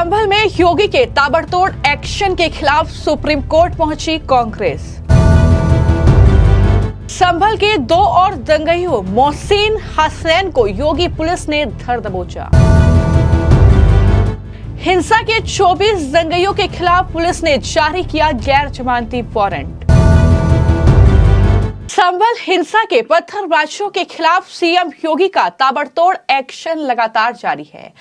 संभल में योगी के ताबड़तोड़ एक्शन के खिलाफ सुप्रीम कोर्ट पहुंची कांग्रेस। संभल के दो और दंगइयों मोहसिन हसनैन को योगी पुलिस ने धर दबोचा। हिंसा के 24 दंगइयों के खिलाफ पुलिस ने जारी किया गैर जमानती वारंट। संभल हिंसा के पत्थरबाजों के खिलाफ सीएम योगी का ताबड़तोड़ एक्शन लगातार जारी है।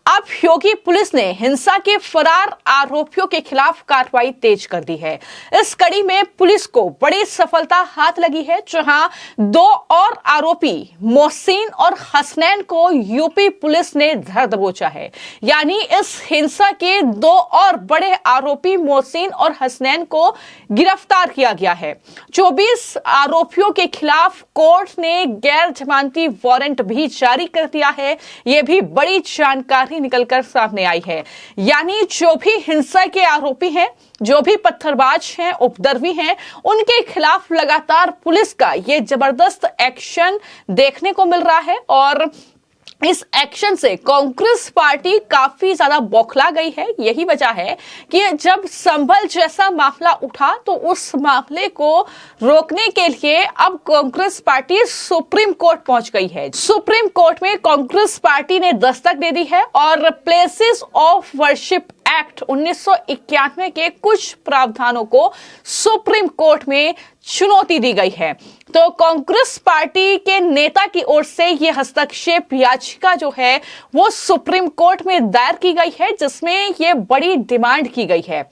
अब योगी पुलिस ने हिंसा के फरार आरोपियों के खिलाफ कार्रवाई तेज कर दी है। इस कड़ी में पुलिस को बड़ी सफलता हाथ लगी है, जहां दो और आरोपी मोहसिन और हसनैन को यूपी पुलिस ने धर दबोचा है। यानी इस हिंसा के दो और बड़े आरोपी मोहसिन और हसनैन को गिरफ्तार किया गया है। 24 आरोपियों के खिलाफ कोर्ट ने गैर जमानती वारंट भी जारी कर दिया है। यह भी बड़ी जानकारी निकलकर सामने आई है। यानी जो भी हिंसा के आरोपी हैं, जो भी पत्थरबाज हैं, उपद्रवी हैं, उनके खिलाफ लगातार पुलिस का यह जबरदस्त एक्शन देखने को मिल रहा है। और इस एक्शन से कांग्रेस पार्टी काफी ज्यादा बौखला गई है। यही वजह है कि जब संभल जैसा मामला उठा तो उस मामले को रोकने के लिए अब कांग्रेस पार्टी सुप्रीम कोर्ट पहुंच गई है। सुप्रीम कोर्ट में कांग्रेस पार्टी ने दस्तक दे दी है और प्लेसेस ऑफ वर्शिप एक्ट 1991 के कुछ प्रावधानों को सुप्रीम कोर्ट में चुनौती दी गई है। तो कांग्रेस पार्टी के नेता की ओर से यह हस्तक्षेप याचिका जो है वो सुप्रीम कोर्ट में दायर की गई है, जिसमें यह बड़ी डिमांड की गई है।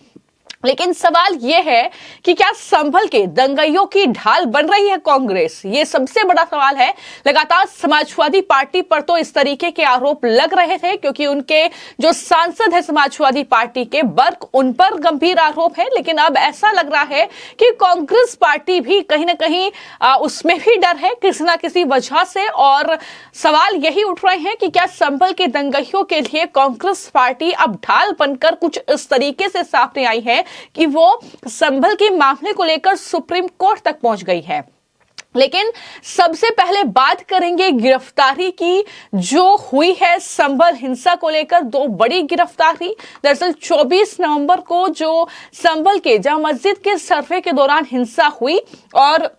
लेकिन सवाल यह है कि क्या संभल के दंगइयों की ढाल बन रही है कांग्रेस? ये सबसे बड़ा सवाल है। लगातार समाजवादी पार्टी पर तो इस तरीके के आरोप लग रहे थे, क्योंकि उनके जो सांसद है समाजवादी पार्टी के बर्क, उन पर गंभीर आरोप है। लेकिन अब ऐसा लग रहा है कि कांग्रेस पार्टी भी कहीं ना कहीं उसमें भी डर है किसी ना किसी वजह से। और सवाल यही उठ रहे हैं कि क्या संभल के दंगइयों के लिए कांग्रेस पार्टी अब ढाल बनकर कुछ इस तरीके से सामने आई है कि वो संभल के मामले को लेकर सुप्रीम कोर्ट तक पहुंच गई है। लेकिन सबसे पहले बात करेंगे गिरफ्तारी की जो हुई है संभल हिंसा को लेकर। दो बड़ी गिरफ्तारी दरअसल 24 नवंबर को जो संभल के जामा मस्जिद के सर्वे के दौरान हिंसा हुई, और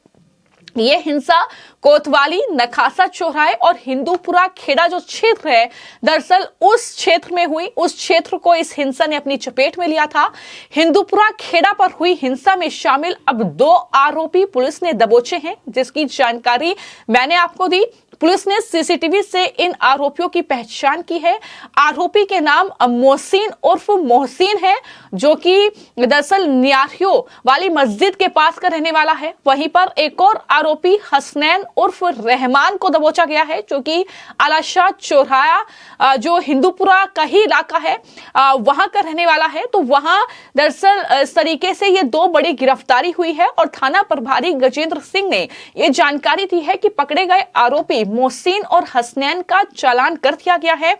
ये हिंसा कोतवाली, नखासा चौराहे और हिंदूपुरा खेड़ा जो क्षेत्र है, दरअसल उस क्षेत्र में हुई। उस क्षेत्र को इस हिंसा ने अपनी चपेट में लिया था। हिंदूपुरा खेड़ा पर हुई हिंसा में शामिल अब दो आरोपी पुलिस ने दबोचे हैं, जिसकी जानकारी मैंने आपको दी। पुलिस ने सीसीटीवी से इन आरोपियों की पहचान की है। आरोपी के नाम मोहसिन उर्फ मोहसिन है, जो कि दरअसल नियारियों वाली मस्जिद के पास का रहने वाला है। वहीं पर एक और आरोपी हसनैन उर्फ रहमान को दबोचा गया है, जो कि आलाशाह चौराहा जो हिंदूपुरा का ही इलाका है वहां का रहने वाला है। तो वहां दरअसल इस तरीके से ये दो बड़ी गिरफ्तारी हुई है और थाना प्रभारी गजेंद्र सिंह ने ये जानकारी दी है कि पकड़े गए आरोपी मोहसिन और हसनैन का चालान कर दिया गया है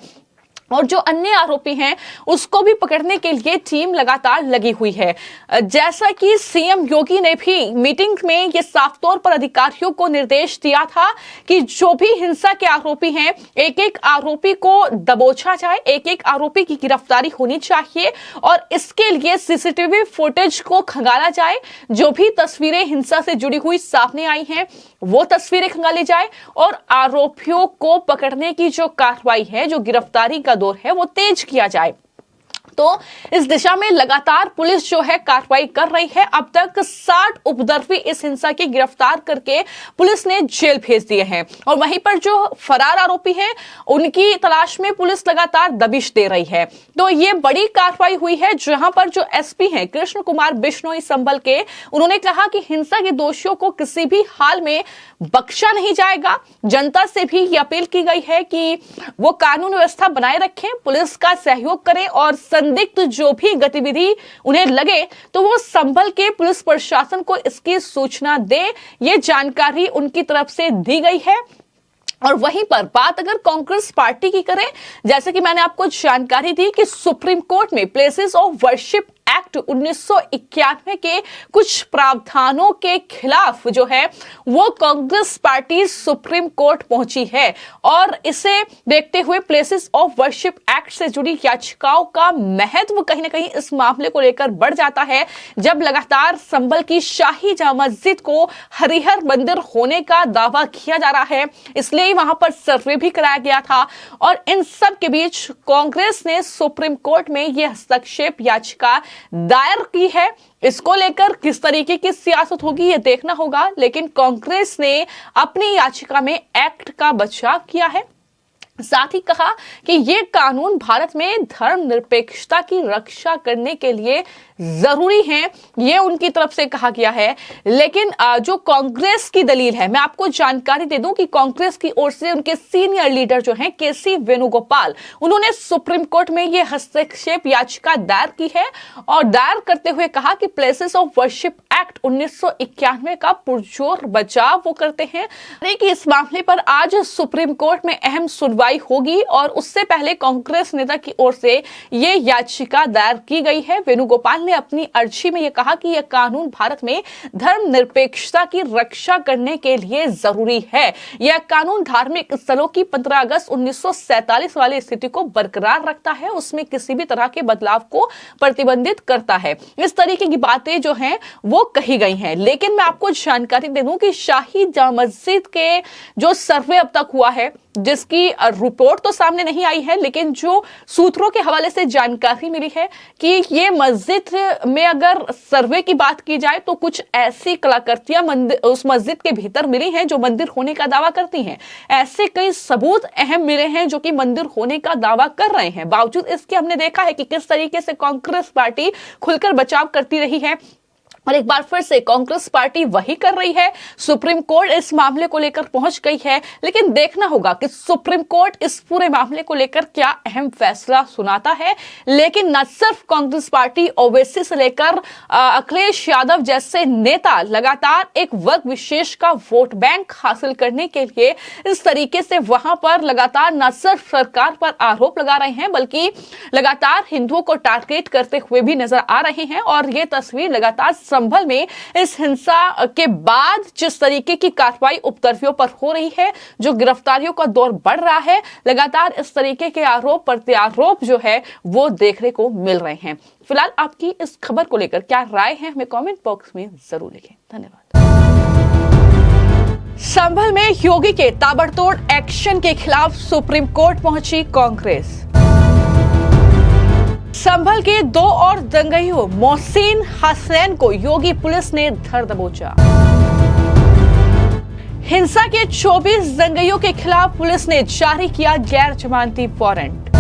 और जो अन्य आरोपी हैं उसको भी पकड़ने के लिए टीम लगातार लगी हुई है। जैसा कि सीएम योगी ने भी मीटिंग में ये साफ तौर पर अधिकारियों को निर्देश दिया था कि जो भी हिंसा के आरोपी हैं, एक एक आरोपी को दबोचा जाए, एक एक आरोपी की गिरफ्तारी होनी चाहिए और इसके लिए सीसीटीवी फुटेज को खंगाला जाए। जो भी तस्वीरें हिंसा से जुड़ी हुई सामने आई हैं वो तस्वीरें खंगाली जाए और आरोपियों को पकड़ने की जो कार्रवाई है, जो गिरफ्तारी का दौर है, वो तेज किया जाए। तो इस दिशा में लगातार पुलिस जो है कार्रवाई कर रही है। अब तक 60 उपद्रवी इस हिंसा की गिरफ्तार करके पुलिस ने जेल भेज दिए हैं और वहीं पर जो फरार आरोपी हैं उनकी तलाश में पुलिस लगातार दबिश दे रही है। तो ये बड़ी कार्रवाई हुई है, जहां पर जो एसपी हैं कृष्ण कुमार बिश्नोई संभल के, उन्होंने कहा कि हिंसा के दोषियों को किसी भी हाल में बख्शा नहीं जाएगा। जनता से भी ये अपील की गई है कि वो कानून व्यवस्था बनाए रखें, पुलिस का सहयोग करें और संदिग्ध जो भी गतिविधि उन्हें लगे तो वो संभल के पुलिस प्रशासन को इसकी सूचना दे। ये जानकारी उनकी तरफ से दी गई है। और वहीं पर बात अगर कांग्रेस पार्टी की करें, जैसे कि मैंने आपको जानकारी दी कि सुप्रीम कोर्ट में प्लेसेस ऑफ वर्शिप एक्ट 1991 के कुछ प्रावधानों के खिलाफ जो है वो कांग्रेस पार्टी सुप्रीम कोर्ट पहुंची है और इसे देखते हुए प्लेसेस ऑफ वर्शिप एक्ट से जुड़ी याचिकाओं का महत्व कहीं ना कहीं इस मामले को लेकर बढ़ जाता है, जब लगातार संभल की शाही जामा मस्जिद को हरिहर मंदिर होने का दावा किया जा रहा है, इसलिए वहां पर सर्वे भी कराया गया था। और इन सब के बीच कांग्रेस ने सुप्रीम कोर्ट में यह हस्तक्षेप याचिका दायर की है। इसको लेकर किस तरीके की सियासत होगी ये देखना होगा, लेकिन कांग्रेस ने अपनी याचिका में एक्ट का बचाव किया है। साथ ही कहा कि ये कानून भारत में धर्मनिरपेक्षता की रक्षा करने के लिए जरूरी है, ये उनकी तरफ से कहा गया है। लेकिन जो कांग्रेस की दलील है, मैं आपको जानकारी दे दूं कि कांग्रेस की ओर से उनके सीनियर लीडर जो हैं केसी वेणुगोपाल, उन्होंने सुप्रीम कोर्ट में ये हस्तक्षेप याचिका दायर की है और दायर करते हुए कहा कि प्लेसेस ऑफ वर्शिप एक्ट 1991 का पुरजोर बचाव वो करते हैं कि इस मामले पर आज सुप्रीम कोर्ट में अहम सुनवाई होगी और उससे पहले कांग्रेस नेता की ओर से ये याचिका दायर की गई है। वेणुगोपाल ने अपनी अर्जी में यह कहा कि यह कानून भारत में धर्मनिरपेक्षता की रक्षा करने के लिए जरूरी है। यह कानून धार्मिक स्थलों की 15 अगस्त 1947 वाली स्थिति को बरकरार रखता है, उसमें किसी भी तरह के बदलाव को प्रतिबंधित करता है। इस तरीके की बातें जो हैं वो कही गई हैं। लेकिन मैं आपको जानकारी दे दूं कि शाही जामा मस्जिद के जो सर्वे अब तक हुआ है, जिसकी रिपोर्ट तो सामने नहीं आई है, लेकिन जो सूत्रों के हवाले से जानकारी मिली है कि ये मस्जिद में अगर सर्वे की बात की जाए तो कुछ ऐसी कलाकृतियां उस मस्जिद के भीतर मिली हैं जो मंदिर होने का दावा करती हैं। ऐसे कई सबूत अहम मिले हैं जो कि मंदिर होने का दावा कर रहे हैं। बावजूद इसके हमने देखा है कि किस तरीके से कांग्रेस पार्टी खुलकर बचाव करती रही है और एक बार फिर से कांग्रेस पार्टी वही कर रही है। सुप्रीम कोर्ट इस मामले को लेकर पहुंच गई है, लेकिन देखना होगा कि सुप्रीम कोर्ट इस पूरे मामले को लेकर क्या अहम फैसला सुनाता है। लेकिन न सिर्फ कांग्रेस पार्टी, ओवैसी से लेकर अखिलेश यादव जैसे नेता लगातार एक वर्ग विशेष का वोट बैंक हासिल करने के लिए इस तरीके से वहां पर लगातार न सिर्फ सरकार पर आरोप लगा रहे हैं, बल्कि लगातार हिंदुओं को टारगेट करते हुए भी नजर आ रहे हैं। और ये तस्वीर लगातार संभल में इस हिंसा के बाद जिस तरीके की कार्रवाई उपद्रवियों पर हो रही है, जो गिरफ्तारियों का दौर बढ़ रहा है, लगातार इस तरीके के आरोप प्रत्यारोप जो है वो देखने को मिल रहे हैं। फिलहाल आपकी इस खबर को लेकर क्या राय है, हमें कमेंट बॉक्स में जरूर लिखें। धन्यवाद। संभल में योगी के ताबड़तोड़ एक्शन के खिलाफ सुप्रीम कोर्ट पहुंची कांग्रेस। संभल के 2 और दंगइयों मोहसिन हसनैन को योगी पुलिस ने धर दबोचा। हिंसा के 24 दंगइयों के खिलाफ पुलिस ने जारी किया गैर जमानती वारंट।